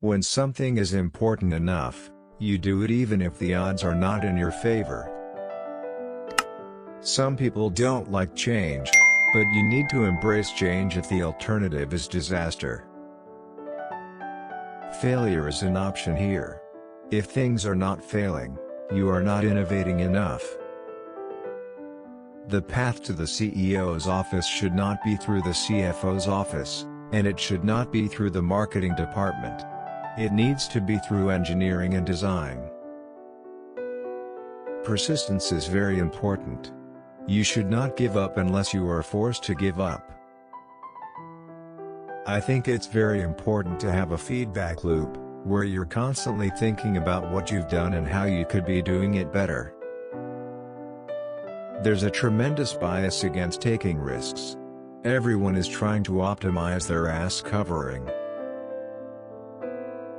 When something is important enough, you do it even if the odds are not in your favor. Some people don't like change, but you need to embrace change if the alternative is disaster. Failure is an option here. If things are not failing, you are not innovating enough. The path to the CEO's office should not be through the CFO's office, and it should not be through the marketing department. It needs to be through engineering and design. Persistence is very important. You should not give up unless you are forced to give up. I think it's very important to have a feedback loop, where you're constantly thinking about what you've done and how you could be doing it better. There's a tremendous bias against taking risks. Everyone is trying to optimize their ass covering.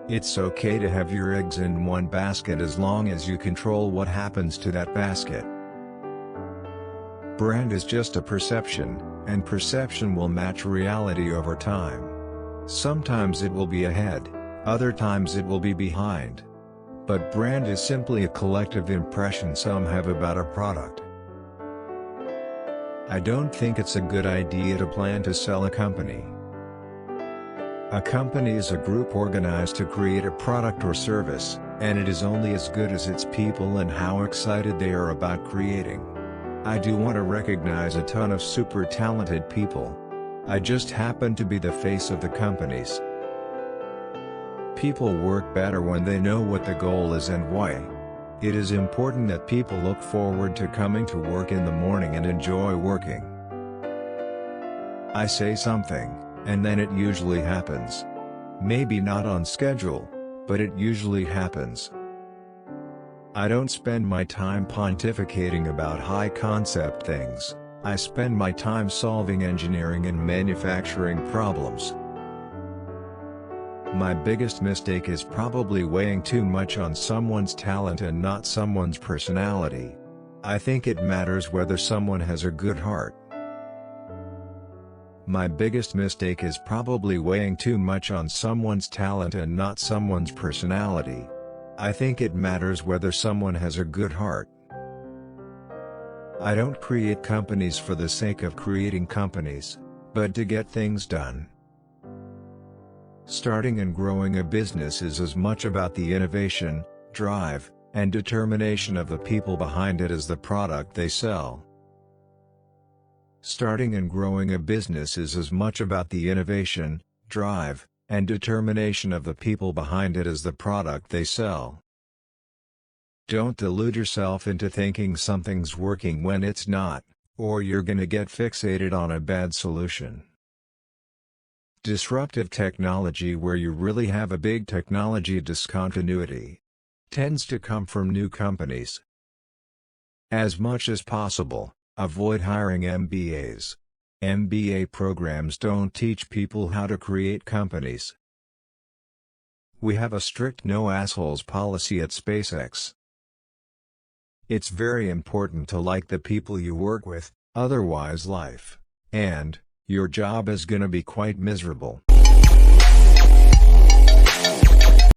It's okay to have your eggs in one basket as long as you control what happens to that basket. Brand is just a perception, and perception will match reality over time. Sometimes it will be ahead, other times it will be behind. But brand is simply a collective impression some have about a product. I don't think it's a good idea to plan to sell a company. A company is a group organized to create a product or service, and it is only as good as its people and how excited they are about creating. I do want to recognize a ton of super talented people. I just happen to be the face of the companies. People work better when they know what the goal is and why. It is important that people look forward to coming to work in the morning and enjoy working. I say something, and then it usually happens. Maybe not on schedule, but it usually happens. I don't spend my time pontificating about high-concept things. I spend my time solving engineering and manufacturing problems. My biggest mistake is probably weighing too much on someone's talent and not someone's personality. I think it matters whether someone has a good heart. My biggest mistake is probably weighing too much on someone's talent and not someone's personality. I think it matters whether someone has a good heart. I don't create companies for the sake of creating companies, but to get things done. Starting and growing a business is as much about the innovation, drive, and determination of the people behind it as the product they sell. Starting and growing a business is as much about the innovation, drive, and determination of the people behind it as the product they sell. Don't delude yourself into thinking something's working when it's not, or you're gonna get fixated on a bad solution. Disruptive technology, where you really have a big technology discontinuity, tends to come from new companies. As much as possible, avoid hiring MBAs. MBA programs don't teach people how to create companies. We have a strict no assholes policy at SpaceX. It's very important to like the people you work with, otherwise life, and your job is gonna be quite miserable.